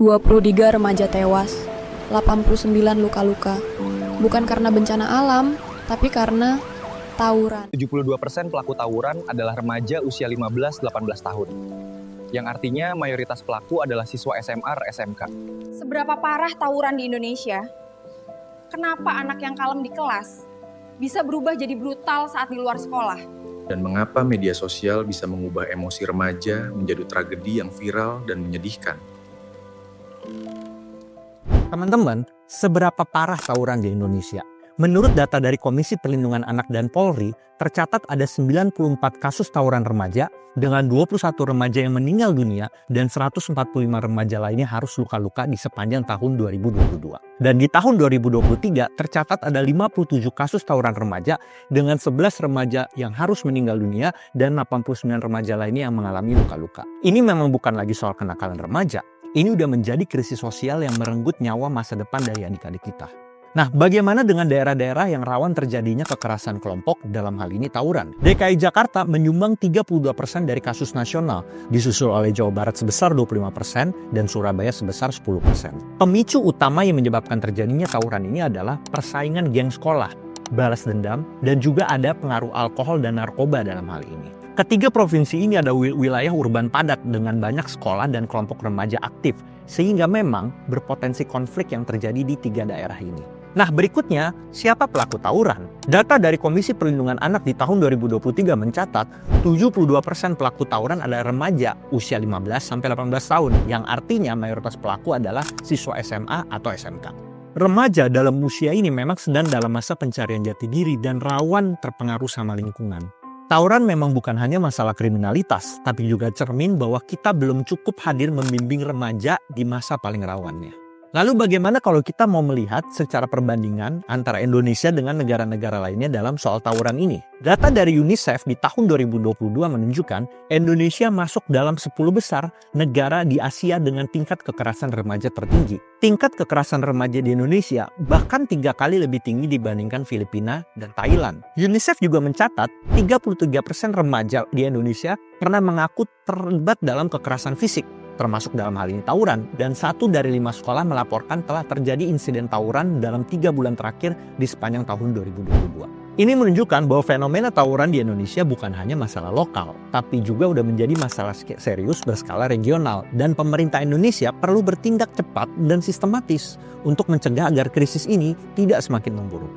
23 remaja tewas, 89 luka-luka. Bukan karena bencana alam, tapi karena tawuran. 72% pelaku tawuran adalah remaja usia 15-18 tahun. Yang artinya mayoritas pelaku adalah siswa SMA, SMK. Seberapa parah tawuran di Indonesia? Kenapa anak yang kalem di kelas bisa berubah jadi brutal saat di luar sekolah? Dan mengapa media sosial bisa mengubah emosi remaja menjadi tragedi yang viral dan menyedihkan? Teman-teman, seberapa parah tawuran di Indonesia? Menurut data dari Komisi Perlindungan Anak dan Polri, tercatat ada 94 kasus tawuran remaja dengan 21 remaja yang meninggal dunia dan 145 remaja lainnya harus luka-luka di sepanjang tahun 2022. Dan di tahun 2023 tercatat ada 57 kasus tawuran remaja dengan 11 remaja yang harus meninggal dunia dan 89 remaja lainnya yang mengalami luka-luka. Ini memang bukan lagi soal kenakalan remaja. Ini udah menjadi krisis sosial yang merenggut nyawa masa depan dari adik-adik kita. Nah, bagaimana dengan daerah-daerah yang rawan terjadinya kekerasan kelompok, dalam hal ini tawuran? DKI Jakarta menyumbang 32% dari kasus nasional, disusul oleh Jawa Barat sebesar 25% dan Surabaya sebesar 10%. Pemicu utama yang menyebabkan terjadinya tawuran ini adalah persaingan geng sekolah, balas dendam, dan juga ada pengaruh alkohol dan narkoba dalam hal ini. Ketiga provinsi ini ada wilayah urban padat dengan banyak sekolah dan kelompok remaja aktif, sehingga memang berpotensi konflik yang terjadi di tiga daerah ini. Nah, berikutnya, siapa pelaku tawuran? Data dari Komisi Perlindungan Anak di tahun 2023 mencatat 72% pelaku tawuran adalah remaja usia 15-18 tahun, yang artinya mayoritas pelaku adalah siswa SMA atau SMK. Remaja dalam usia ini memang sedang dalam masa pencarian jati diri dan rawan terpengaruh sama lingkungan. Tawuran memang bukan hanya masalah kriminalitas, tapi juga cermin bahwa kita belum cukup hadir membimbing remaja di masa paling rawannya. Lalu bagaimana kalau kita mau melihat secara perbandingan antara Indonesia dengan negara-negara lainnya dalam soal tawuran ini? Data dari UNICEF di tahun 2022 menunjukkan Indonesia masuk dalam 10 besar negara di Asia dengan tingkat kekerasan remaja tertinggi. Tingkat kekerasan remaja di Indonesia bahkan 3 kali lebih tinggi dibandingkan Filipina dan Thailand. UNICEF juga mencatat 33% remaja di Indonesia pernah mengaku terlibat dalam kekerasan fisik, termasuk dalam hal ini tawuran, dan 1 dari 5 sekolah melaporkan telah terjadi insiden tawuran dalam 3 bulan terakhir di sepanjang tahun 2022. Ini menunjukkan bahwa fenomena tawuran di Indonesia bukan hanya masalah lokal, tapi juga udah menjadi masalah serius berskala regional, dan pemerintah Indonesia perlu bertindak cepat dan sistematis untuk mencegah agar krisis ini tidak semakin memburuk.